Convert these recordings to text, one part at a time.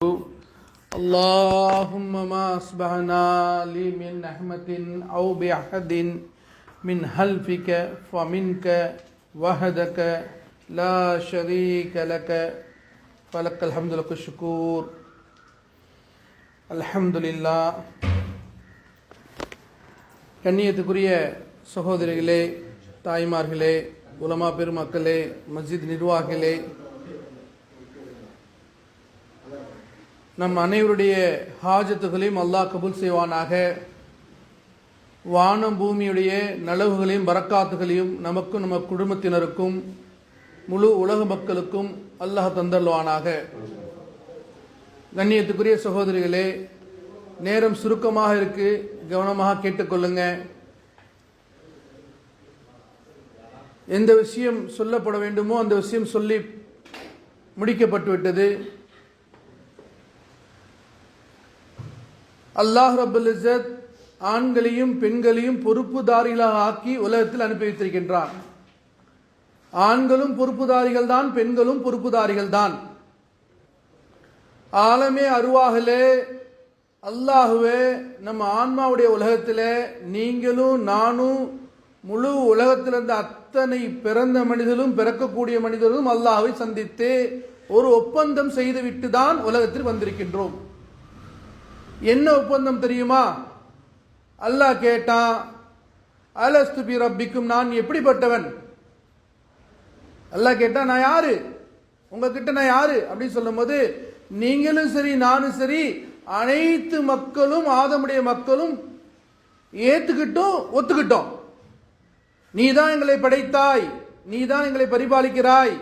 اللهم ما أصبحنا لي من نعمة أو بأحد من حلفك فمنك وحدك لا شريك لك فلك الحمد لك الشكور الحمد لله. கண்ணியத்துக்குரிய சகோதரிகளே, தாய்மார்களே, உலமா பெருமக்களே, மஸ்ஜித் நிர்வாகிகளே, நம் அனைவருடைய ஹாஜத்துகளையும் அல்லாஹ் கபூல் செய்வானாக. வானம் பூமியுடைய நலவுகளையும் பரக்காத்துகளையும் நமக்கும் நம்ம குடும்பத்தினருக்கும் முழு உலக மக்களுக்கும் அல்லாஹ் தந்தல்வானாக. கண்ணியத்துக்குரிய சகோதரிகளே, நேரம் சுருக்கமாக இருக்கு, கவனமாக கேட்டுக்கொள்ளுங்க. எந்த விஷயம் சொல்லப்பட வேண்டுமோ அந்த விஷயம் சொல்லி முடிக்கப்பட்டு விட்டது. அல்லாஹ் ரப்பல் இஸ்ஸத் ஆண்களையும் பெண்களையும் பொறுப்புதாரிகளாக ஆக்கி உலகத்தில் அனுப்பி வைத்திருக்கின்றான். ஆண்களும் பொறுப்புதாரிகள் தான், பெண்களும் பொறுப்புதாரிகள் தான். ஆலமே அருவாகலே அல்லாஹுவே நம்ம ஆன்மாவுடைய உலகத்தில் நீங்களும் நானும் முழு உலகத்தில் இருந்த அத்தனை பிறந்த மனிதர்களும் பிறக்கக்கூடிய மனிதர்களும் அல்லாஹ்வை சந்தித்து ஒரு ஒப்பந்தம் செய்துவிட்டு தான் உலகத்தில் வந்திருக்கின்றோம். என்ன ஒப்பந்தம் தெரியுமா? அல்லாஹ் கேட்டான், அலஸ்து பி ரப்பிக்கும், நான் எப்படிப்பட்டவன்? அல்லாஹ் கேட்டா, நான் யாரு, உங்ககிட்ட நான் யாரு அப்படின்னு சொல்லும் போது, நீங்களும் சரி நானும் சரி அனைத்து மக்களும் ஆதமுடைய மக்களும் ஏத்துக்கிட்டோம், ஒத்துக்கிட்டோம். நீ தான் எங்களை படைத்தாய், நீ தான் எங்களை பரிபாலிக்கிறாய்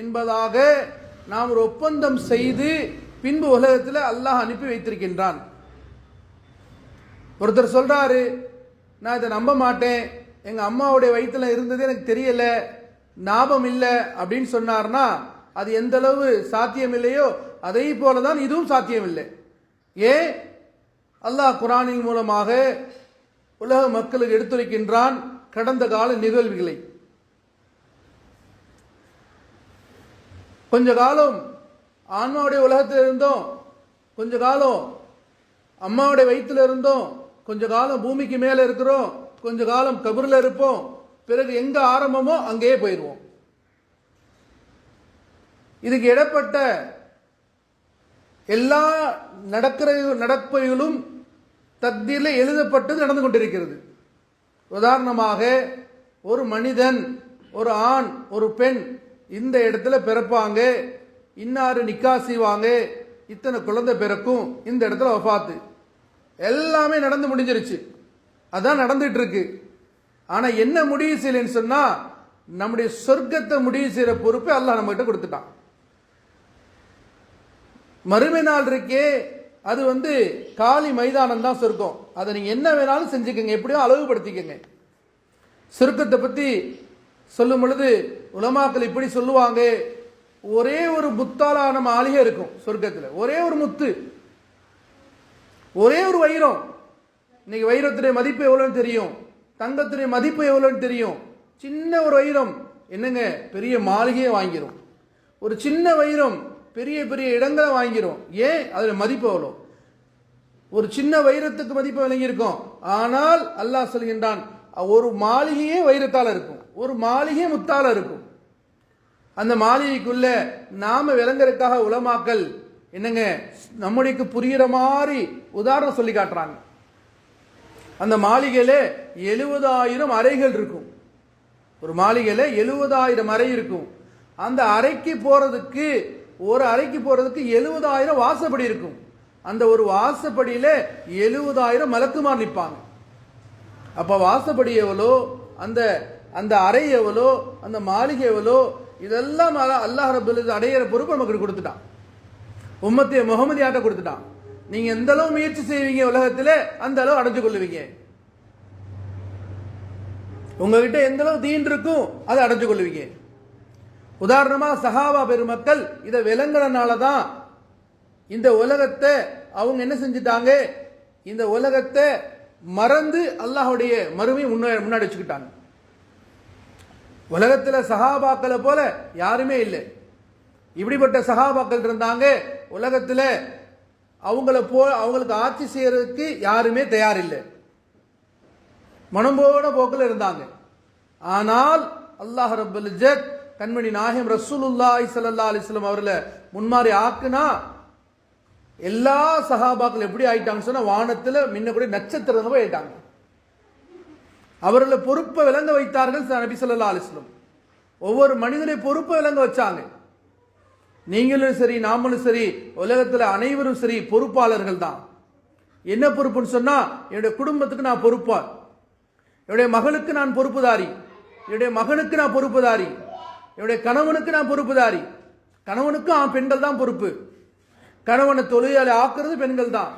என்பதாக நாம் ஒரு ஒப்பந்தம் செய்து பின்பு உலகத்தில் அல்லாஹ் அனுப்பி வைத்திருக்கின்றான். ஒருத்தர் சொல்றாரு, நான் இதை நம்ப மாட்டேன், எங்க அம்மாவுடைய வயிற்றுல இருந்தது எனக்கு தெரியல, ஞாபகம் இல்லை அப்படின்னு சொன்னார்னா அது எந்த அளவு சாத்தியம் இல்லையோ அதே போலதான் இதுவும் சாத்தியம் இல்லை. ஏன்? அல்லாஹ் குர்ஆனின் மூலமாக உலக மக்களுக்கு எடுத்துரைக்கின்றான் கடந்த கால நிகழ்வுகளை. கொஞ்ச காலம் ஆன்மாவுடைய உலகத்தில் இருந்தோம், கொஞ்ச காலம் அம்மாவுடைய வயிற்றுல இருந்தோம், கொஞ்ச காலம் பூமிக்கு மேல இருக்கிறோம், கொஞ்ச காலம் கபர்ல இருப்போம், பிறகு எங்க ஆரம்பமோ அங்கேயே போயிடுவோம். இதுக்கு இடப்பட்ட எல்லா நடப்பைகளும் தக்தீர்ல எழுதப்பட்டது நடந்து கொண்டிருக்கிறது. உதாரணமாக, ஒரு மனிதன், ஒரு ஆண் ஒரு பெண் இந்த இடத்துல பிறப்பாங்க, இன்னாரு நிக்கா செய்வாங்க, இத்தனை குழந்தை பிறக்கும், இந்த இடத்துல வஃபாத்து, எல்லாமே நடந்து முடிஞ்சிருச்சு. அதான் நடந்துட்டு இருக்கு. ஆனா என்ன முடிவு செய்யலன்னு சொன்னா, நம்முடைய சொர்க்கத்தை முடிவு செய்யற பொறுப்பை அல்லாஹ் நம்ம கிட்ட கொடுத்துட்டான். மறுமை நாள் இருக்கே, அது காலி மைதானம் தான் சொர்க்கம். அதை நீங்க என்ன வேணாலும் செஞ்சுக்கங்க, எப்படியோ அளவுபடுத்திக்கங்க. சொர்க்கத்தை பத்தி சொல்லும் பொழுது உலமாக்கள் இப்படி சொல்லுவாங்க, ஒரே ஒரு முத்தாலான மாளிகை இருக்கும் சொர்க்கத்தில், ஒரே ஒரு முத்து, ஒரே ஒரு வைரம். இன்னைக்கு வைரத்துடைய மதிப்பு எவ்வளவுன்னு தெரியும், தங்கத்துடைய மதிப்பு எவ்வளவுன்னு தெரியும். சின்ன ஒரு வைரம் என்னங்க பெரிய மாளிகையை வாங்கிரும், ஒரு சின்ன வைரம் பெரிய பெரிய இடங்களை வாங்கிரும். ஏன்? அதுல மதிப்பு எவ்வளோ. ஒரு சின்ன வைரத்துக்கு மதிப்பு விளங்கியிருக்கும். ஆனால் அல்லாஹ் சொல்கின்றான், ஒரு மாளிகையே வைரத்தால இருக்கும், ஒரு மாளிகை முத்தால இருக்கும். அந்த மாளிகைக்குள்ள நாம விளங்குறதுக்காக உலமாக்கல் என்னங்க நம்முடைய புரியுற மாதிரி உதாரணம் சொல்லி காட்டுறாங்க. அந்த மாளிகையில 70,000 அறைகள் இருக்கும். ஒரு மாளிகையில 70,000 அறை இருக்கும். அந்த அறைக்கு போறதுக்கு, ஒரு அறைக்கு போறதுக்கு 70,000 வாசப்படி இருக்கும். அந்த ஒரு வாசப்படியில 70,000 மலக்குமார் நிற்பாங்க. அப்ப வாசப்படி எவ்வளோ, அந்த அந்த அறை எவ்வளோ, அந்த மாளிகை எவ்வளோ, இதெல்லாம் அல்லாஹ் ரப்பல் இஸ்ஸத் அடையிற பொறுப்பு நமக்கு கொடுத்துட்டான். உம்மத்தே முகமதியாட்ட கொடுத்துட்டான். நீங்க எந்த அளவு முயற்சி செய்வீங்க உலகத்துல, அந்த அளவு அடைஞ்சு கொள்ளுவீங்க. உங்ககிட்ட எந்த அளவு தீன் இருக்கும் அதை அடைஞ்சு கொள்ளுவீங்க. உதாரணமா சஹாபா பெருமக்கள் இதை விளங்குறதுனாலதான் இந்த உலகத்தை அவங்க என்ன செஞ்சுட்டாங்க, இந்த உலகத்தை மறந்து அல்லாஹுடைய மறுமை முன்னாடி வச்சுக்கிட்டாங்க. உலகத்தில் சஹாபாக்களை போல யாருமே இல்லை. இப்படிப்பட்ட சஹாபாக்கள் இருந்தாங்க. உலகத்தில் அவங்களுக்கு ஆட்சி செய்யறதுக்கு யாருமே தயார் இல்லை, மனம்போட போக்கில் இருந்தாங்க. ஆனால் அல்லாஹ் ரப்பல் இஸ்ஸத் கண்மணி நாயகம் ரசூலுல்லாஹி ஸல்லல்லாஹு அலைஹி வஸல்லம் அவர்களை முன்மாறி ஆக்குனா எல்லா சஹாபாக்கள் எப்படி ஆயிட்டாங்க சொன்னா, வானத்துல மின்னக்கூடிய நட்சத்திரம் போய் ஆயிட்டாங்க. அவர்களை பொறுப்பை விளங்க வைத்தார்கள் நபி ஸல்லல்லாஹு அலைஹி வஸல்லம். ஒவ்வொரு மனிதனை பொறுப்பை விளங்க வச்சாங்க. நீங்களும் சரி, நாமளும் சரி, உலகத்துல அனைவரும் சரி பொறுப்பாளர்கள் தான். என்ன பொறுப்புன்னு சொன்னா, என்னுடைய குடும்பத்துக்கு நான் பொறுப்பார், என்னுடைய மகளுக்கு நான் பொறுப்புதாரி, என்னுடைய மகனுக்கு நான் பொறுப்புதாரி, என்னுடைய கணவனுக்கு நான் பொறுப்புதாரி. கணவனுக்கும் பெண்கள் தான் பொறுப்பு. கணவனை தொழிலாளி ஆக்குறது பெண்கள் தான்,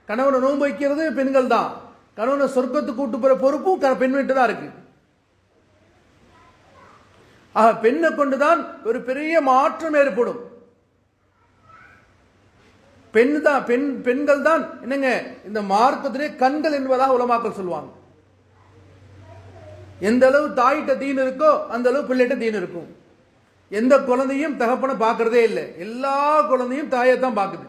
கணவனை நோன்பு வைக்கிறது பெண்கள் தான், கணவனை சொர்க்கத்துக்கு கூட்டு போற பொறுப்பும் பெண்ணிட்டு தான் இருக்கு. ஆக பெண்ணை கொண்டுதான் ஒரு பெரிய மாற்றம் ஏற்படும். பெண்கள் தான் என்னங்க இந்த மார்க்கத்திலே கண்கள் என்பதாக உலமாக்கள் சொல்லுவாங்க. எந்த அளவு தாயிட்ட தீன் இருக்கோ அந்த அளவு பிள்ளைகிட்ட தீன் இருக்கும். எந்த குழந்தையும் தகப்பனை பார்க்கறதே இல்லை, எல்லா குழந்தையும் தாயை தான் பார்க்குது.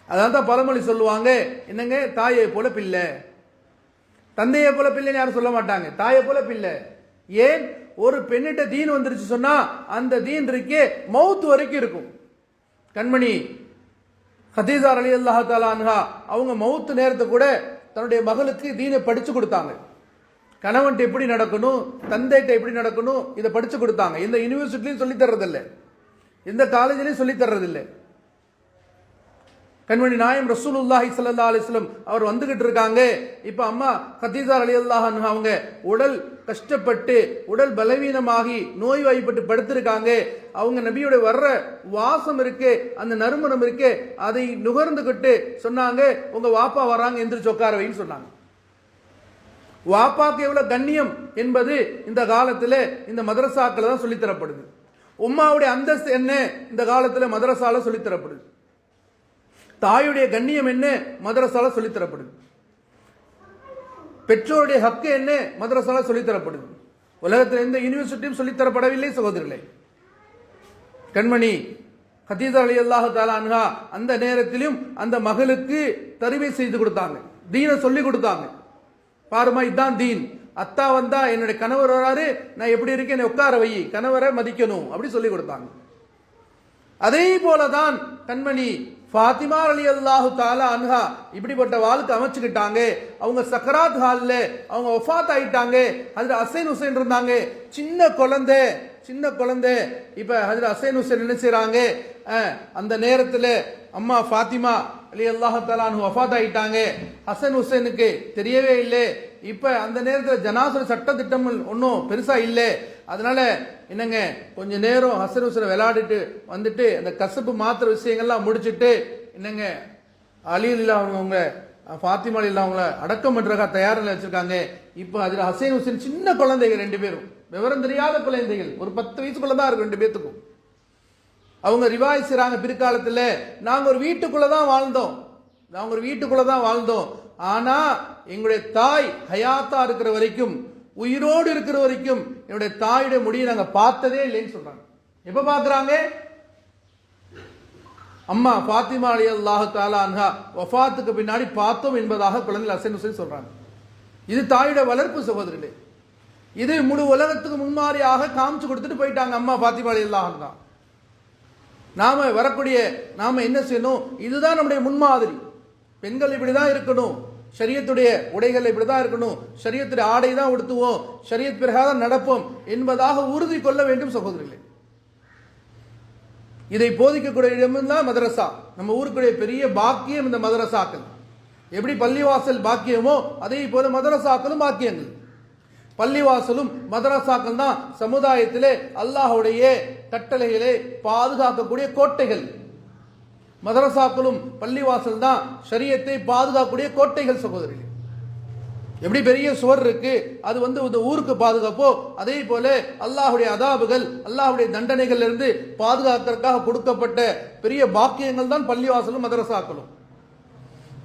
அதான் தான் பழமொழி சொல்லுவாங்க, என்னங்க தாயை போல பிள்ளை, தந்தையை போல பிள்ளைன்னு யாரும் சொல்ல மாட்டாங்க, தாயை போல பிள்ளை. ஏன்? ஒரு பெண்ணிட்ட தீன் வந்துருச்சு சொன்னா அந்த தீன் இருக்கே மௌத் வரைக்கும் இருக்கும். கண்மணி ஹதீஜா ரலியல்லாஹு தஆலா அன்ஹா அவங்க மௌத் நேரத்தை கூட தன்னுடைய மகளுக்கு தீனை படிச்சு கொடுத்தாங்க. கணவன்ட்டு எப்படி நடக்கணும், தந்தைகிட்ட எப்படி நடக்கணும், இதை படிச்சு கொடுத்தாங்க. எந்த யூனிவர்சிட்டிலையும் சொல்லி தர்றதில்லை, எந்த காலேஜிலையும் சொல்லி தர்றதில்லை. கண்மணி நாயம் ரசூலுல்லாஹி ஸல்லல்லாஹு அலைஹி வஸல்லம் அவர் வந்துகிட்டு இருக்காங்க. இப்ப அம்மா கதீஜா ரலியல்லாஹு அன்ஹா அவங்க உடல் கஷ்டப்பட்டு உடல் பலவீனமாகி நோய்வாய்ப்பட்டு படுத்திருக்காங்க. அவங்க நபியோட வர்ற வாசம் இருக்கு, அந்த நறுமணம் இருக்கு, அதை நுகர்ந்துகிட்டு சொன்னாங்க, உங்க வாப்பா வராங்க, எந்திரிச்சு உட்கார வைன்னு சொன்னாங்க. வாப்பாக்கு எவ்வளவு கண்ணியம் என்பது இந்த காலத்துல இந்த மதரசாக்கள் தான் சொல்லித்தரப்படுது. உம்மாவுடைய அந்தஸ்து என்ன இந்த காலத்துல மதரசால சொல்லித்தரப்படுது. தாயுடைய கண்ணியம் என்ன மதரசால சொல்லித்தரப்படுது. பெற்றோருடைய ஹக்கு என்ன மதரசால சொல்லித்தரப்படுது. உலகத்தில் எந்த யூனிவர்சிட்டியும் சொல்லித்தரப்படவில்லை சகோதரர்களே. கண்மணி கதீஜா ரலியல்லாஹு தஆலா அன்ஹா அந்த நேரத்திலும் அந்த மகளுக்கு தருவை செய்து கொடுத்தாங்க, தீனை சொல்லி கொடுத்தாங்க. பாருமா, இதுதான் தீன். அத்தா வந்தா என்னுடைய கணவர் வராரு, நான் எப்படி இருக்கேன் உட்கார வை, கணவரை மதிக்கணும் அப்படி சொல்லி கொடுத்தாங்க. அதே போலதான் கண்மணி ஃபாத்திமா ரலியல்லாஹு தஆலா அன்ஹா இப்படிப்பட்ட வாழ்க்கை அமைச்சுக்கிட்டாங்க. அவங்க சக்கராத் ஹால்ல அவங்க வஃபாத் ஆயிட்டாங்க. ஹஜ்ரத் ஹசன் ஹுசைன் இருந்தாங்க, சின்ன குழந்தை. இப்ப ஹஜ்ரத் ஹசன் ஹுசைன் என்ன செய்றாங்க, அந்த நேரத்துல அம்மா ஃபாத்திமா ரலியல்லாஹு தஆலா அன்ஹா வஃபாத் ஆயிட்டாங்க. ஹசன் ஹுசைனுக்கு தெரியவே இல்லை. இப்ப அந்த நேரத்தில் ஜனாஸா சட்ட திட்டங்கள் ஒன்றும் பெருசா இல்லை. அதனால என்னங்க கொஞ்ச நேரம் ஹசன் ஹுசைனை விளையாடிட்டு வந்துட்டு அந்த கசப்பு மாத்திர விஷயங்கள்லாம் முடிச்சுட்டு என்னங்க அலி இல்லா அவங்க ஃபாத்திமா இல்லா அவங்கள அடக்கம் பண்றதுக்காக தயாரில் வச்சிருக்காங்க. இப்போ அதுல ஹசன் ஹுசைன் சின்ன குழந்தைகள், ரெண்டு பேரும் விவரம் தெரியாத குழந்தைகள், ஒரு 10 வயசுக்குள்ள தான் இருக்கு ரெண்டு பேத்துக்கும். அவங்க ரிவாய் செய்றாங்க, பிற்காலத்துல நாங்க ஒரு வீட்டுக்குள்ள தான் வாழ்ந்தோம், ஆனா எங்களுடைய தாய் ஹயாத்தா இருக்கிற வரைக்கும், உயிரோடு இருக்கிற வரைக்கும் என்னுடைய தாயுடைய முடியை நாங்க பார்த்ததே இல்லைன்னு சொல்றாங்க. எப்ப பாக்குறாங்க? அம்மா ஃபாத்திமா ரலியல்லாஹு தஆலா அன்ஹா வஃபாத்துக்கு பின்னாடி பார்த்தோம் என்பதாக குழந்தை ஹசன் ஹுசைன் சொல்றாங்க. இது தாயுடைய வளர்ப்பு சகோதரர்களே. இது முழு உலகத்துக்கு முன்மாதிரியாக காமிச்சு கொடுத்துட்டு போயிட்டாங்க அம்மா ஃபாத்திமா ரலியல்லாஹு அன்ஹா. நாம என்ன செய்யணும்? இதுதான் நம்முடைய முன்மாதிரி. பெண்கள் இப்படிதான் இருக்கணும், ஷரியத்துடைய உடைகள் இப்படிதான் இருக்கணும், ஷரியத்துடைய ஆடை தான் உடுத்துவோம், ஷரியத் பிரகாரம் நடப்போம் என்பதாக உறுதி கொள்ள வேண்டும் சகோதரர்களே. இதை போதிக்கக்கூடிய இடம்தான் மதரசா. நம்ம ஊருக்குடைய பெரிய பாக்கியம் இந்த மதரசாக்கள். எப்படி பள்ளிவாசல் பாக்கியமோ அதே போல மதரசாக்களும் பாக்கியங்கள். பள்ளிவாசலும் மதரசாக்கள் தான் சமுதாயத்திலே அல்லாஹ்வுடைய கட்டளைகளை பாதுகாக்கக்கூடிய கோட்டைகள். மதரசாக்களும் பள்ளிவாசல் தான் ஷரியத்தை பாதுகாக்கக்கூடிய கோட்டைகள் சகோதரர்களே. எப்படி பெரிய சுவர் இருக்கு, அது இந்த ஊருக்கு பாதுகாப்போ அதே போல அல்லாஹ்வுடைய அதாபுகள், அல்லாஹ்வுடைய தண்டனைகள் இருந்து பாதுகாக்கிறதுக்காக கொடுக்கப்பட்ட பெரிய பாக்கியங்கள் தான் பள்ளிவாசலும் மதரசாக்களும்.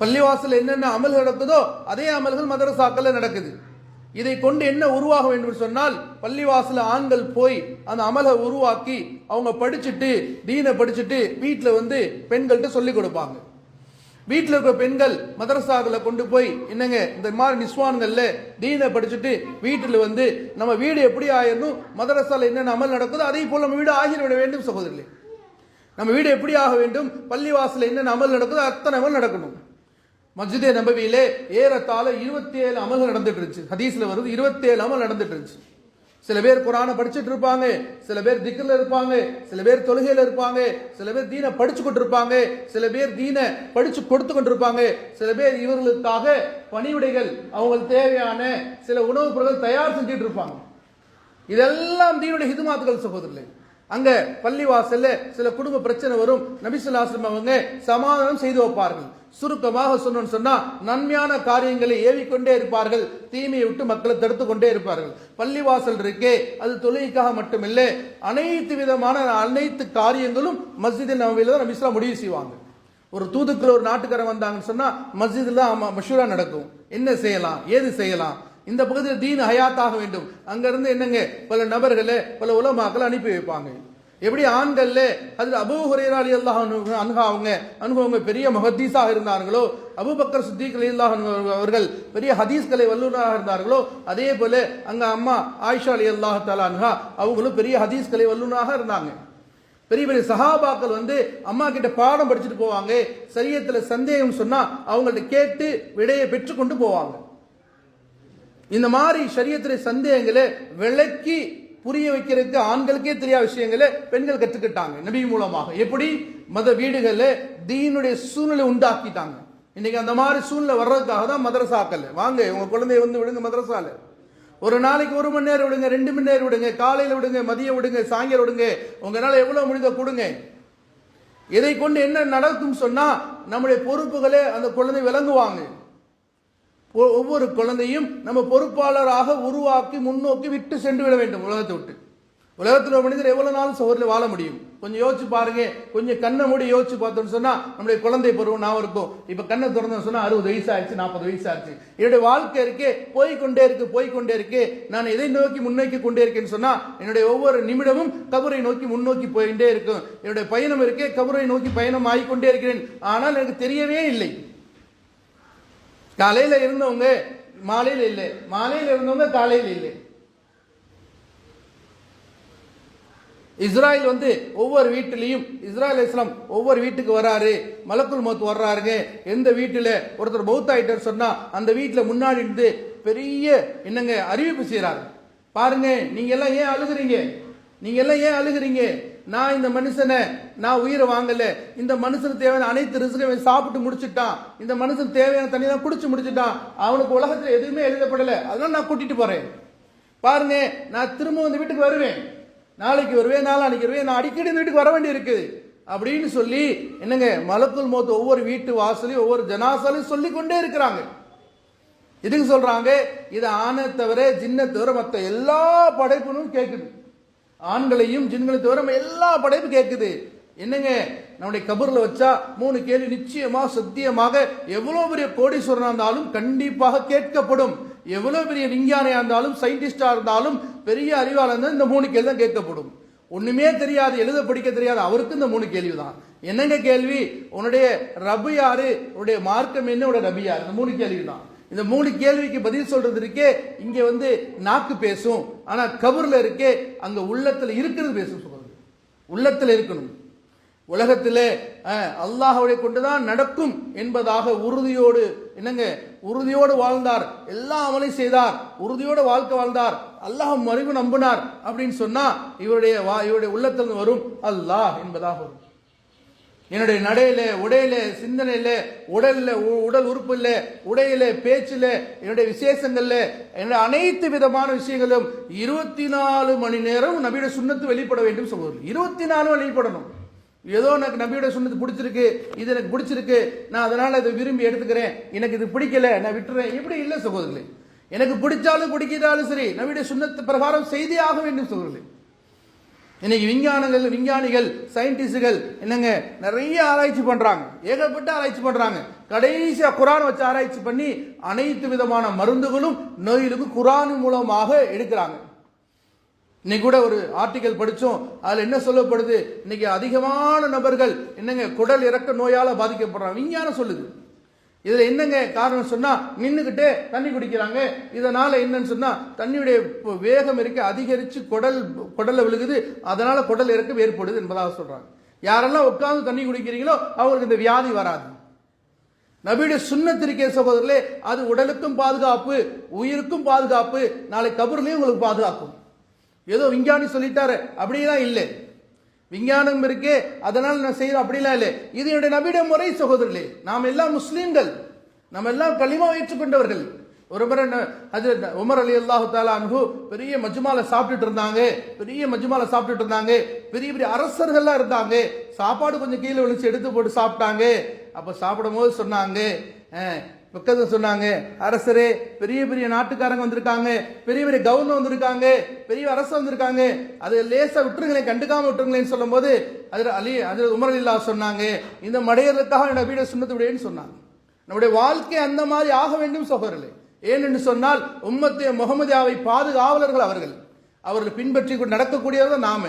பள்ளிவாசல் என்னென்ன அமல்கள் நடக்குதோ அதே அமல்கள் மதரசாக்கள் நடக்குது. இதை கொண்டு என்ன உருவாக வேண்டும் சொன்னால், பள்ளிவாசல ஆண்கள் போய் அந்த அமலை உருவாக்கி அவங்க படிச்சுட்டு தீனை படிச்சுட்டு வீட்டில் பெண்கள்கிட்ட சொல்லிக் கொடுப்பாங்க. வீட்டில் இருக்கிற பெண்கள் மதரசாக்களை கொண்டு போய் என்னங்க இந்த மாதிரி நிஸ்வான்கள்ல தீனை படிச்சுட்டு வீட்டில் வந்து நம்ம வீடு எப்படி ஆயிடணும், மதரசால என்னென்ன அமல் நடக்குதோ அதே போல் நம்ம வீடு ஆகிவிட வேண்டும் சகோதரர்களே. நம்ம வீடு எப்படி ஆக வேண்டும், பள்ளிவாசல என்னென்ன அமல் நடக்குதோ அத்தனை அமல் நடக்கணும். மஸ்ஜிதே நபவியிலே ஏறத்தாழ 27 அமல்கள் நடந்துட்டு இருந்துச்சு. ஹதீஸ்ல வருது 27 அமல் நடந்துட்டு இருந்துச்சு. சில பேர் குரானை படிச்சுட்டு இருப்பாங்க, சில பேர் திக்ர்ல இருப்பாங்க, சில பேர் தொழுகையில இருப்பாங்க, சில பேர் தீனை படிச்சு கொண்டிருப்பாங்க, சில பேர் தீனை படிச்சு கொடுத்து கொண்டிருப்பாங்க, சில பேர் இவர்களுக்காக பணிவிடைகள் அவங்களுக்கு தேவையான சில உணவுப் பொருட்கள் தயார் செஞ்சுட்டு இருப்பாங்க. இதெல்லாம் தீனுடைய ஹிதுமாத்துகள் சகோதரர்களே. அங்க பள்ளிவாசல்ல சில குடும்ப பிரச்சனை வரும், நபி ஸல்லல்லாஹு அலைஹி வஸல்லம் அவங்க சமாதானம் செய்து வைப்பார்கள். சுருக்கமாக சொன்னா நன்மையான காரியங்களை ஏவிக்கொண்டே இருப்பார்கள், தீமையை விட்டு மக்களை தடுத்து கொண்டே இருப்பார்கள். பள்ளிவாசல் இருக்கே அது தொழுகைக்காக மட்டுமில்லை, அனைத்து விதமான அனைத்து காரியங்களும் மஸ்ஜித் நபவியில தான் நபி ஸல்லல்லாஹு அலைஹி வஸல்லம் முடிவு செய்வாங்க. ஒரு தூதுக்குள்ள ஒரு நாட்டுக்காரன் வந்தாங்கன்னு சொன்னா மஸ்ஜித்ல மஷூரா நடக்கும், என்ன செய்யலாம் ஏது செய்யலாம், இந்த பகுதியில் தீன் ஹயாத்தாக வேண்டும். அங்கிருந்து என்னங்க பல நபர்களை பல உலமாக்களை அனுப்பி வைப்பாங்க. எப்படி ஆண்கள்ல அது அபூ ஹுரைரா ரலியல்லாஹு அன்ஹு அவங்க பெரிய முஹத்தீஸாக இருந்தார்களோ, அபூபக்கர் சித்திக் ரலியல்லாஹு அன்ஹு அவர்கள் பெரிய ஹதீஸ்களை வல்லுநராக இருந்தார்களோ, அதே போல அங்க அம்மா ஆயிஷா ரலியல்லாஹு தஆலா அன்ஹா அவங்களும் பெரிய ஹதீஸ்களை வல்லுநராக இருந்தாங்க. பெரிய பெரிய சஹாபாக்கள் வந்து அம்மா கிட்ட பாடம் படிச்சுட்டு போவாங்க. சரியத்துல சந்தேகம் சொன்னா அவங்கள்ட்ட கேட்டு விடையை பெற்றுக்கொண்டு போவாங்க. இந்த மாதிரி ஷரியத்திலே சந்தேகங்களை விளக்கி புரிய வைக்கிறதுக்கு ஆண்களுக்கே தெரியாத விஷயங்களை பெண்கள் கற்றுக்கிட்டாங்க நபி மூலமாக. எப்படி மத வீடுகளில் தீனுடைய சூழ்நிலை உண்டாக்கிட்டாங்க. இன்னைக்கு அந்த மாதிரி சூழ்நிலை வர்றதுக்காக தான் மதரசாக்கள். வாங்க உங்க குழந்தைய வந்து விடுங்க மதரசால, ஒரு நாளைக்கு 1 மணி நேரம் விடுங்க, 2 மணி நேரம் விடுங்க, காலையில விடுங்க, மதியம் விடுங்க, சாயங்காலம் விடுங்க, உங்களால எவ்வளவு முடிந்த கொடுங்க. இதை கொண்டு என்ன நடக்கும் சொன்னா நம்முடைய பொறுப்புகளை அந்த குழந்தை விளங்குவாங்க. ஒவ்வொரு குழந்தையும் நம்ம பொறுப்பாளராக உருவாக்கி முன்னோக்கி விட்டு சென்று விட வேண்டும் உலகத்தை விட்டு. உலகத்தில் மனிதர் எவ்வளவு நாள் சோதரில் வாழ முடியும்? கொஞ்சம் யோசிச்சு பாருங்க. கொஞ்சம் கண்ணை மூடி யோசிச்சு பார்த்தோம்னு சொன்னா நம்முடைய குழந்தை பருவம் நான் இருக்கும். இப்ப கண்ணை திறந்தோம்னு சொன்னா 60 வயசு ஆயிடுச்சு, 40 வயசு ஆயிடுச்சு. என்னுடைய வாழ்க்கை இருக்கே போய்கொண்டே இருக்கு. நான் எதை நோக்கி முன்னோக்கி கொண்டே இருக்கேன்னு சொன்னா என்னுடைய ஒவ்வொரு நிமிடமும் கபரை நோக்கி முன்னோக்கி போயிட்டே இருக்கும். என்னுடைய பயணம் இருக்கே கபரை நோக்கி பயணம் ஆகிக்கொண்டே இருக்கிறேன். ஆனால் எனக்கு தெரியவே இல்லை. காலையில இருந்தவங்க மாலையில இல்லை, மாலையில இருந்தவங்க காலையில இல்லை. இஸ்ராயல் வந்து ஒவ்வொரு வீட்டிலையும் இஸ்ராயல் இஸ்லாம் ஒவ்வொரு வீட்டுக்கு வராரு, மலக்குல் மௌத் வர்றாருங்க. எந்த வீட்டில் ஒருத்தர் மௌத் ஆயிட்டார் சொன்னா அந்த வீட்டில் முன்னாடி இருந்து பெரிய என்னங்க அறிவிப்பு செய்யறாரு. பாருங்க நீங்க எல்லாம் ஏன் அழுகுறீங்க? நான் இந்த மனுஷனை நான் உயிரை வாங்கல, இந்த மனுஷனுக்கு தேவையான அனைத்து ரிஸ்கையும் சாப்பிட்டு முடிச்சுட்டான், இந்த மனுஷன் தேவையான தண்ணி தான் குடிச்சு முடிச்சுட்டான், அவனுக்கு உலகத்துல எதுவுமே எழுதப்படல, அதனால நான் கூட்டிட்டு போறேன். பாருங்க நான் திரும்ப இந்த வீட்டுக்கு வருவேன், நாளைக்கு வருவேன், நாளானிக்கு வருவேன், நான் அடிக்கடி இந்த வீட்டுக்கு வர வேண்டி இருக்குது அப்படின்னு சொல்லி என்னங்க மலக்குல் மௌத் ஒவ்வொரு வீட்டு வாசலையும் ஒவ்வொரு ஜனாசாலையும் சொல்லி கொண்டே இருக்கிறாங்க. இதுக்கு சொல்றாங்க இது ஆணை தவிர ஜின்னை தவிர மற்ற எல்லா படைப்புகளும் கேட்குது. ஆண்களையும் ஜின்களையும் தவிர எல்லா படைப்பு கேட்குது. என்னங்க நம்முடைய கபூர்ல வச்சா 3 கேள்வி நிச்சயமா சத்தியமாக எவ்வளவு பெரிய கோடீஸ்வரனா இருந்தாலும் கண்டிப்பாக கேட்கப்படும். எவ்வளவு பெரிய விஞ்ஞானியா இருந்தாலும் சயின்டிஸ்டா இருந்தாலும் பெரிய அறிவாளர் இருந்தாலும் இந்த 3 கேள்வி தான் கேட்கப்படும். ஒண்ணுமே தெரியாது, எழுத படிக்க தெரியாது, அவருக்கு இந்த 3 கேள்வி தான். என்னங்க கேள்வி? உன்னுடைய ரபு யாரு, உன்னுடைய மார்க்கம் என்ன, உன்னுடைய ரபி யாரு, இந்த 3 கேள்வி தான். இந்த 3 கேள்விக்கு பதில் சொல்றது இருக்கே இங்க வந்து நாக்கு பேசும், ஆனா கபூர்ல இருக்கே அங்க உள்ளத்துல இருக்கிறது பேசும். சொல்றது உள்ளத்துல இருக்கணும். உலகத்திலே அல்லாஹ்வை கொண்டுதான் நடக்கும் என்பதாக உறுதியோடு வாழ்ந்தார், எல்லா அமலையும் செய்தார், உறுதியோடு வாழ்க்கை வாழ்ந்தார், அல்லாஹ் மறைவு நம்பினார் அப்படின்னு சொன்னா இவருடைய உள்ளத்திலிருந்து வரும் அல்லாஹ் என்பதாக வரும். என்னுடைய நடையில, உடையில, சிந்தனையில, உடல் உறுப்புல, உடையில, பேச்சில, என்னுடைய விசேஷங்கள்ல, என்னுடைய அனைத்து விதமான விஷயங்களும் 24 மணி நேரம் நபியுடைய சுன்னத்து வெளிப்பட வேண்டும் சொல்வது. 24 வெளிப்படணும். ஏதோ எனக்கு நபியுடைய சுன்னத்து பிடிச்சிருக்கு, இது எனக்கு பிடிச்சிருக்கு, நான் அதனால இதை விரும்பி எடுத்துக்கிறேன், எனக்கு இது பிடிக்கல நான் விட்டுறேன், இப்படி இல்லை சகோதரர்களே. எனக்கு பிடிச்சாலும் பிடிக்காதாலும் சரி நபியுடைய சுன்னத்து பிரகாரம் செய்தே ஆக வேண்டும் சகோதரர்களே. இன்னைக்கு விஞ்ஞானிகள் சயின்டிஸ்டுகள் என்னங்க நிறைய ஆராய்ச்சி பண்றாங்க, ஏகப்பட்ட ஆராய்ச்சி பண்றாங்க. கடைசியா குரான் வச்சு ஆராய்ச்சி பண்ணி அனைத்து விதமான மருந்துகளும் நோய்களுக்கு குரான் மூலமாக எடுக்கிறாங்க. இன்னைக்கு கூட ஒரு ஆர்டிகல் படிச்சோம். அதுல என்ன சொல்லப்படுது, இன்னைக்கு அதிகமான நபர்கள் என்னங்க குடல் இறக்க நோயால பாதிக்கப்படுறாங்க. விஞ்ஞானம் சொல்லுது. இதுல என்னங்க காரணம் சொன்னா, நின்னுகிட்டே தண்ணி குடிக்கிறாங்க. இதனால என்னன்னு சொன்னா, தண்ணியுடைய வேகம் இருக்க அதிகரிச்சு குடல்ல விழுகுது. அதனால குடல் இறக்கம் ஏற்படுது என்பதாக சொல்றாங்க. யாரெல்லாம் உட்கார்ந்து தண்ணி குடிக்கிறீங்களோ அவங்களுக்கு இந்த வியாதி வராது. நபியுடைய சுன்னத் இருக்கே சகோதரர்களே, அது உடலுக்கும் பாதுகாப்பு, உயிருக்கும் பாதுகாப்பு, நாளை கபர்லயும் உங்களுக்கு பாதுகாக்கும். ஏதோ விஞ்ஞானி சொல்லிட்டாரு அப்படிலாம் இல்லை. விஞ்ஞானம் இருக்கே அதனால நான் செய்யறேன் அப்படிலாம் இல்லை. இது என்னுடைய நபியுடைய முறை சகோதரர்களே. நாம் எல்லாம் முஸ்லீம்கள், நம்ம எல்லாம் கலிமா ஏற்றுக்கொண்டவர்கள். ஒரு முறை ஹஜ்ரத் உமர் ரலியல்லாஹு தஆலா அன்ஹு பெரிய மஜ்மால சாப்பிட்டுட்டு இருந்தாங்க. பெரிய பெரிய அரசர்கள்லாம் இருந்தாங்க. சாப்பாடு கொஞ்சம் கீழே விழுச்சு எடுத்து போட்டு சாப்பிட்டாங்க. அப்ப சாப்பிடும் போது சொன்னாங்க, பக்கத்துல சொன்னாங்க, அரசரே பெரிய பெரிய நாட்டுக்காரங்க வந்திருக்காங்க, பெரிய பெரிய கவர்னர் வந்திருக்காங்க, பெரிய அரசு வந்திருக்காங்க, அது லேசா விட்டுருங்களேன், கண்டுக்காம விட்டுருங்களேன்னு சொல்லும் போது அதில் உமர் ரலியல்லாஹு சொன்னாங்க, இந்த மடையர்களுக்காக நபியுடைய சுன்னத்து விடைன்னு சொன்னாங்க. நம்முடைய வாழ்க்கை அந்த மாதிரி ஆக வேண்டும் சகோதரர்களே. ஏனென்று சொன்னால் உம்மத்தே முகமதியாவை பாதுகாவலர்கள் அவர்கள் பின்பற்றி நடக்கக்கூடியவர்கள் நாம.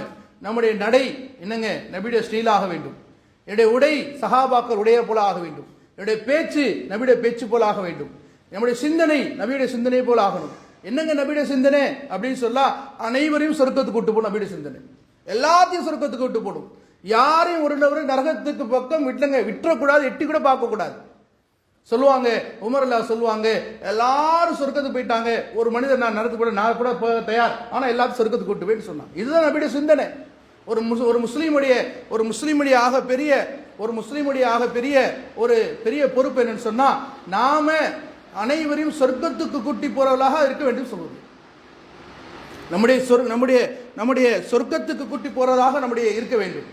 நம்முடைய நடை என்னங்க நபியுடைய ஸ்டீலாக வேண்டும். என்னுடைய உடை சஹாபாக்கள் உடைய போல ஆக வேண்டும். என்னுடைய பேச்சு நபியுடைய பேச்சு போல ஆக வேண்டும். நம்முடைய சிந்தனை நபியுடைய சிந்தனை போல ஆகணும். என்னங்க நபியுடைய சிந்தனை அப்படின்னு சொல்லா, அனைவரையும் சொர்க்கத்துக்கு விட்டு போடும். நபியுடைய சிந்தனை எல்லாத்தையும் சொர்க்கத்துக்கு விட்டு போடும். யாரையும் ஒரு நரகத்துக்கு பக்கம் விட்டுறக்கூடாது, எட்டி கூட பார்க்க கூடாது. சொல்லுவாங்க உமர் அல்லா சொல்லுவாங்க, எல்லாரும் சொர்க்கத்துக்கு போயிட்டாங்க, ஒரு மனிதர் நான் நரகத்துக்கு போட நான் கூட தயார், ஆனா எல்லாத்தையும் சொர்க்கத்துக்கு கூட்டு போயிட்டு சொன்னாங்க. இதுதான் நபியுடைய சிந்தனை. ஒரு முஸ்லீமுடைய ஆக பெரிய ஒரு பெரிய பொறுப்பு என்னன்னு சொன்னா, நாம அனைவரையும் சொர்க்கத்துக்கு கூட்டி போறவர்களாக இருக்க வேண்டும் சொல்லுவது. நம்முடைய சொர்க்கத்துக்கு கூட்டி போறதாக நம்முடைய இருக்க வேண்டும்.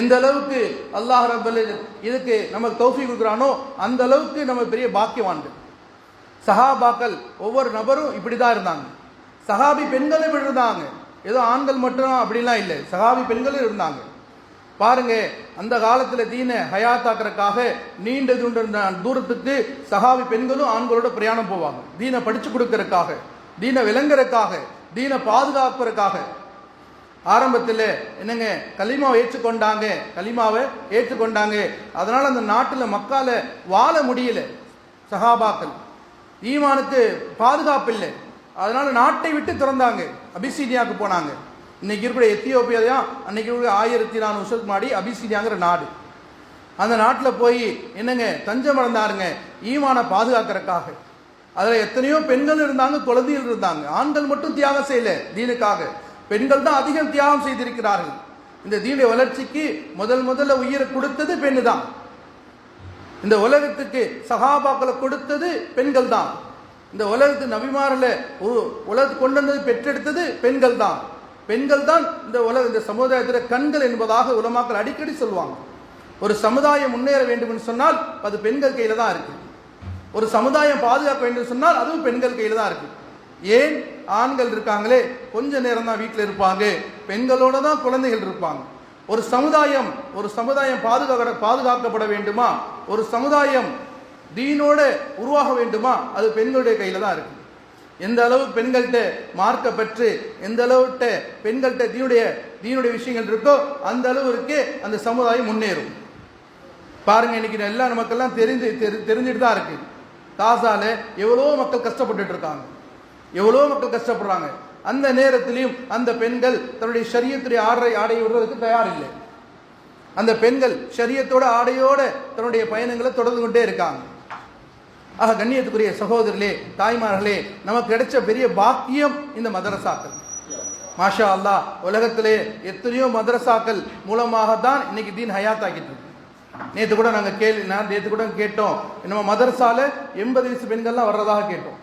எந்த அளவுக்கு அல்லாஹ் ரப்பல் இதுக்கு நமக்கு தௌஃபீக் கொடுக்குறானோ அந்த அளவுக்கு நம்ம பெரிய பாக்கியவான்கள். சஹாபாக்கள் ஒவ்வொரு நபரும் இப்படிதான் இருந்தாங்க. சஹாபி பெண்களும் இப்படி இருந்தாங்க. ஏதோ ஆண்கள் மட்டும் அப்படிலாம் இல்லை, சஹாபி பெண்களும் இருந்தாங்க. பாருங்க, அந்த காலத்துல தீன ஹயாத்தாக்குறதுக்காக நீண்ட தூரத்துக்கு சஹாபி பெண்களும் ஆண்களோட பிரயாணம் போவாங்க. தீனை படிச்சு கொடுக்கறதுக்காக, தீனை விளங்குறதுக்காக, தீனை பாதுகாப்புறதுக்காக. ஆரம்பத்தில் என்னங்க கலிமாவை ஏற்றுக்கொண்டாங்க. அதனால அந்த நாட்டில் மக்கால வாழ முடியல. சஹாபாக்கள் ஈமானுக்கு பாதுகாப்பு இல்லை, அதனால நாட்டை விட்டு திறந்தாங்க, அபிசீனியாவுக்கு போனாங்க. இன்னைக்கு இருக்கிற எத்தியோப்பியா தான் அன்னைக்கு 1400 வருஷத்துக்கு முன்னாடி அபிசீனியாங்கிற நாடு. அந்த நாட்டில் போய் என்னங்க தஞ்சம் அடைந்தாருங்க ஈமான பாதுகாக்கிறதுக்காக. அதில் எத்தனையோ பெண்கள் இருந்தாங்க, குழந்தைகள் இருந்தாங்க. ஆண்கள் மட்டும் தியாகம் செய்யல தீனுக்காக, பெண்கள் தான் அதிகம் தியாகம் செய்திருக்கிறார்கள். இந்த தீனுடைய வளர்ச்சிக்கு முதல்ல உயிரை கொடுத்தது பெண்ணு தான். இந்த உலகத்துக்கு சஹாபாக்களை கொடுத்தது பெண்கள் தான். இந்த உலகத்து நபிமாரில் உலகத்துக்கு கொண்டு வந்தது பெற்றெடுத்தது பெண்கள் தான். பெண்கள் தான் இந்த சமுதாயத்தில் கண்கள் என்பதாக உலமாக்கள் அடிக்கடி சொல்லுவாங்க. ஒரு சமுதாயம் முன்னேற வேண்டும் என்று சொன்னால் அது பெண்கள் கையில தான் இருக்கு. ஒரு சமுதாயம் பாதுகாக்க வேண்டும் சொன்னால் அதுவும் பெண்கள் கையில தான் இருக்கு. ஏன், ஆண்கள் இருக்காங்களே கொஞ்ச நேரம் தான் வீட்டில் இருப்பாங்க, பெண்களோட தான் குழந்தைகள் இருப்பாங்க. ஒரு சமுதாயம் பாதுகாக்கப்பட வேண்டுமா, ஒரு சமுதாயம் தீனோட உருவாக வேண்டுமா, அது பெண்களுடைய கையில தான் இருக்கு. எந்த அளவு பெண்கள்கிட்ட மார்க்க பெற்று, எந்த அளவுட்ட பெண்கள்கிட்ட தீனுடைய விஷயங்கள் இருக்கோ அந்த அளவுக்கு அந்த சமுதாயம் முன்னேறும். பாருங்க, இன்னைக்கு எல்லாம் நமக்கெல்லாம் தெரிஞ்சுட்டு தான் இருக்கு. காசால எவ்வளோ மக்கள் கஷ்டப்பட்டுட்டு இருக்காங்க, எவ்வளோ மக்கள் கஷ்டப்படுறாங்க. அந்த நேரத்திலையும் அந்த பெண்கள் தன்னுடைய ஷரியத்துடைய ஆடை விடுறதுக்கு தயார் இல்லை. அந்த பெண்கள் ஷரியத்தோட ஆடையோட தன்னுடைய பயணங்களை தொடர்ந்து கொண்டே இருக்காங்க. ஆக கண்ணியத்துக்குரிய சகோதரர்களே, தாய்மார்களே, நமக்கு கிடைச்ச பெரிய பாக்கியம் இந்த மதரசாக்கள். மாஷா அல்லாஹ், உலகத்திலே எத்தனையோ மதரசாக்கள் மூலமாக தான் இன்னைக்கு தீன் ஹயாத் ஆகிட்டு இருக்கு. நேற்று கூட கேட்டோம், நம்ம மதரசால 80 வயசு பெண்கள்லாம் வர்றதாக கேட்டோம்.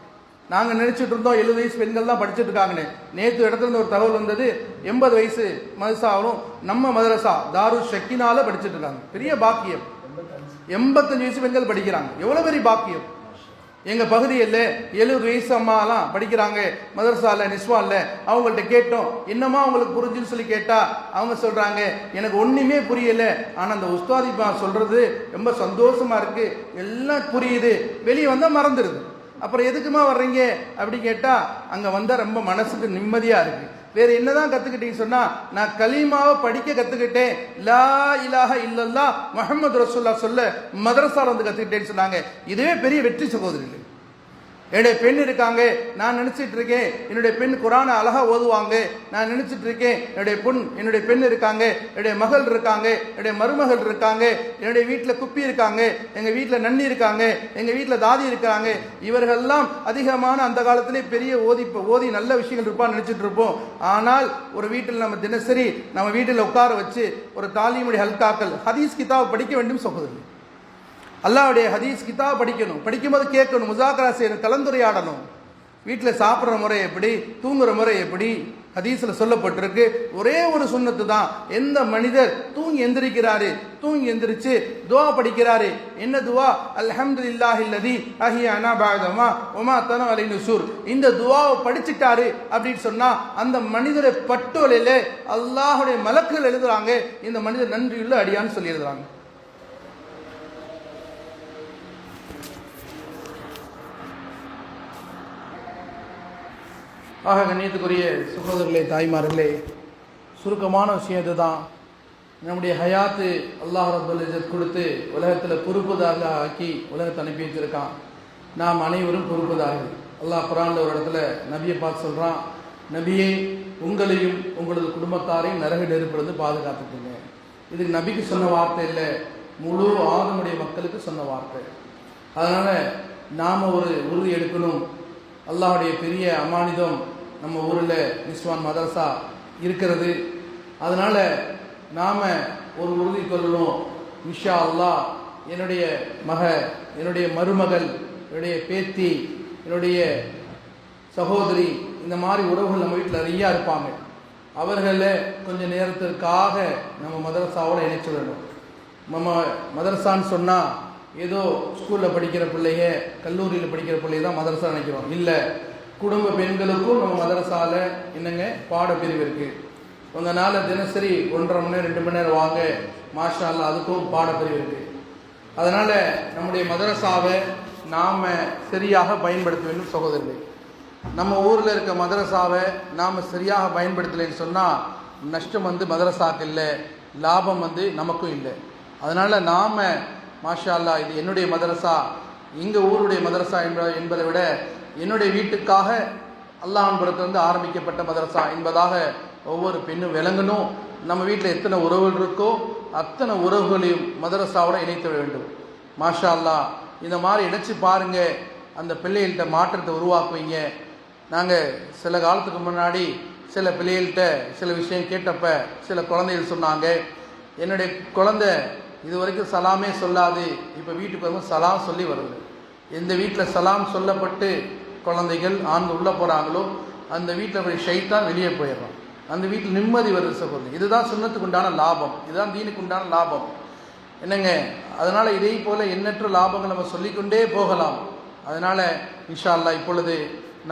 நாங்கள் நினைச்சிட்டு இருந்தோம் 70 வயசு பெண்கள் தான் படிச்சுட்டு இருக்காங்கன்னு. நேற்று இடத்துல இருந்து ஒரு தகவல் வந்தது, 80 வயசு மதரசாவும் நம்ம மதரசா தாரு ஷக்கினால படிச்சுட்டு இருக்காங்க. பெரிய பாக்கியம். 85 வயசு பெண்கள் படிக்கிறாங்க, எவ்வளவு பெரிய பாக்கியம். எங்க பகுதியில் 70 வயசு அம்மாலாம் படிக்கிறாங்க மதரசால நிஸ்வான்ல. அவங்கள்ட்ட கேட்டோம், என்னமா அவங்களுக்கு புரிஞ்சுன்னு சொல்லி கேட்டா அவங்க சொல்றாங்க, எனக்கு ஒண்ணுமே புரியல, ஆனா அந்த உஸ்தாதிப்பா சொல்றது ரொம்ப சந்தோஷமா இருக்கு, எல்லாம் புரியுது, வெளியே வந்தா மறந்துடுது. அப்புறம் எதுக்குமா வர்றீங்க அப்படி கேட்டா, அங்க வந்தா ரொம்ப மனசுக்கு நிம்மதியா இருக்கு. வேற என்னதான் கத்துக்கிட்டீங்கன்னு சொன்னா, நான் கலீமாவை படிக்க கத்துக்கிட்டேன், லா இலாஹ இல்லல்லாஹ் முஹம்மது ரசூலுல்லாஹ் சொல்ல மதரசால வந்து கத்துக்கிட்டேன்னு சொன்னாங்க. இதுவே பெரிய வெற்றி சகோதரிகளே. என்னுடைய பெண் இருக்காங்க, நான் நினைச்சிட்டு இருக்கேன் என்னுடைய பெண் குரானை அழகா ஓதுவாங்க, நான் நினைச்சிட்டு இருக்கேன் என்னுடைய பெண் இருக்காங்க, என்னுடைய மகள் இருக்காங்க, என்னுடைய மருமகள் இருக்காங்க, என்னுடைய வீட்டில் குப்பி இருக்காங்க, எங்க வீட்டில் நன்னி இருக்காங்க, எங்க வீட்டில் தாதி இருக்காங்க. இவர்கள்லாம் அதிகமான அந்த காலத்திலே பெரிய ஓதி நல்ல விஷயங்கள் இருப்பான்னு நினைச்சிட்டு இருப்போம். ஆனால் ஒரு வீட்டில் நம்ம தினசரி நம்ம வீட்டில் உட்கார வச்சு ஒரு தாலீமுடைய ஹல்காக்கள் ஹதீஸ் கிதாப் படிக்க வேண்டும் சகோதரர். அல்லாஹ்வுடைய ஹதீஸ் கிதாப் படிக்கணும், படிக்கும்போது கேட்கணும், முசாக்கரா செய்யணும், கலந்துரையாடணும். வீட்டில் சாப்பிட்ற முறை எப்படி, தூங்குற முறை எப்படி ஹதீஸில் சொல்லப்பட்டிருக்கு. ஒரே ஒரு சுன்னத்து தான், எந்த மனிதர் தூங்கி எந்திரிக்கிறாரு, தூங்கி எந்திரிச்சு துவா படிக்கிறாரு, என்ன துவா, அல்ஹம்துலில்லாஹில்லதி அஹ்யானா பஅதமா வமா தன அலை நுஷூர், இந்த துவாவை படிச்சுட்டாரு அப்படின்னு சொன்னா அந்த மனிதரை பட்டோலையிலே அல்லாஹ்வுடைய மலக்குகள் எழுதுறாங்க, இந்த மனிதர் நன்றியுள்ள அடியான்னு சொல்லி எழுதுறாங்க. ஆக கண்ணியத்துக்குரிய சகோதரர்களே, தாய்மார்களே, சுருக்கமான விஷயம் இதுதான். நம்முடைய ஹயாத்து அல்லாஹ் ரப்பல் இஸ்ஸத் கொடுத்து உலகத்தில் பொறுப்புதாரர்களாக ஆக்கி உலகத்தை அனுப்பி வச்சிருக்கான். நாம் அனைவரும் பொறுப்புதார்கள். அல்லாஹ் குர்ஆன்ல ஒரு இடத்துல நபியை பார்த்து சொல்கிறான், நபியே உங்களையும் உங்களது குடும்பத்தாரையும் நரக நெருப்பிலிருந்து பாதுகாத்துக்குங்க. இதுக்கு நபிக்கு சொன்ன வார்த்தை இல்லை, முழு ஆதமுடைய மக்களுக்கு சொன்ன வார்த்தை. அதனால் நாம் ஒரு உறுதி எடுக்கணும். அல்லாஹுடைய பெரிய அமானிதம் நம்ம ஊரில் நிஸ்வான் மதரசா இருக்கிறது. அதனால் நாம் ஒரு உறுதி கொள்ளணும், இன்ஷா அல்லாஹ் என்னுடைய என்னுடைய மருமகள், என்னுடைய பேத்தி, என்னுடைய சகோதரி, இந்த மாதிரி உறவுகள் நம்ம வீட்டில் நிறையா இருப்பாங்க. அவர்களை கொஞ்சம் நேரத்திற்காக நம்ம மதரசாவோடு இணைச்சு விடணும். நம்ம மதரசான்னு சொன்னால் ஏதோ ஸ்கூலில் படிக்கிற பிள்ளைங்க, கல்லூரியில் படிக்கிற பிள்ளைங்க தான் மதரசா நினைக்கிறோம். இல்லை, குடும்ப பெண்களுக்கும் நம்ம மதரசாவில் என்னங்க பாடப்பிரிவு இருக்குது. உங்களால் தினசரி 1.5 மணி நேரம் 2 மணி நேரம் வாங்க, மாஷா அல்லாஹ், அதுக்கும் பாடப்பிரிவு இருக்குது. அதனால் நம்முடைய மதரசாவை நாம் சரியாக பயன்படுத்த வேண்டும் சகோதரர்களே. நம்ம ஊரில் இருக்க மதரசாவை நாம் சரியாக பயன்படுத்தலைன்னு சொன்னால் நஷ்டம் மதரசாக்கு இல்லை, லாபம் நமக்கும் இல்லை. அதனால் நாம் மாஷா அல்லாஹ், இது என்னுடைய மதரசா, எங்கள் ஊருடைய மதரசா என்பதை விட என்னுடைய வீட்டுக்காக அல்லாஹ்வின் புறத்திலிருந்து ஆரம்பிக்கப்பட்ட மதரசா என்பதாக ஒவ்வொரு பெண்ணும் விளங்கணும். நம்ம வீட்டில் எத்தனை உறவுகள் இருக்கோ அத்தனை உறவுகளையும் மதரசாவோட இணைத்து விட வேண்டும். மாஷா அல்லாஹ், இந்த மாதிரி இணைச்சி பாருங்கள், அந்த பிள்ளைகள்கிட்ட மாற்றத்தை உருவாக்குவீங்க. நாங்கள் சில காலத்துக்கு முன்னாடி சில பிள்ளைகள்கிட்ட சில விஷயம் கேட்டப்ப சில குழந்தைகள் சொன்னாங்க, என்னுடைய குழந்தை இது வரைக்கும் சலாமே சொல்லாது, இப்போ வீட்டுக்கு வரும்போது சலாம் சொல்லி வருது. எந்த வீட்டில் சலாம் சொல்லப்பட்டு குழந்தைகள் ஆண்கள் உள்ளே போகிறாங்களோ அந்த வீட்டில் போய் ஷைத்தான் வெளியே போயிடுறோம். அந்த வீட்டில் நிம்மதி வருது சகோதரி. இதுதான் சுன்னத்துக்கு உண்டான லாபம், இதுதான் தீனுக்கு உண்டான லாபம் என்னங்க. அதனால் இதே போல் எண்ணற்ற லாபங்கள் நம்ம சொல்லிக்கொண்டே போகலாம். அதனால் இன்ஷா அல்லாஹ் இப்பொழுது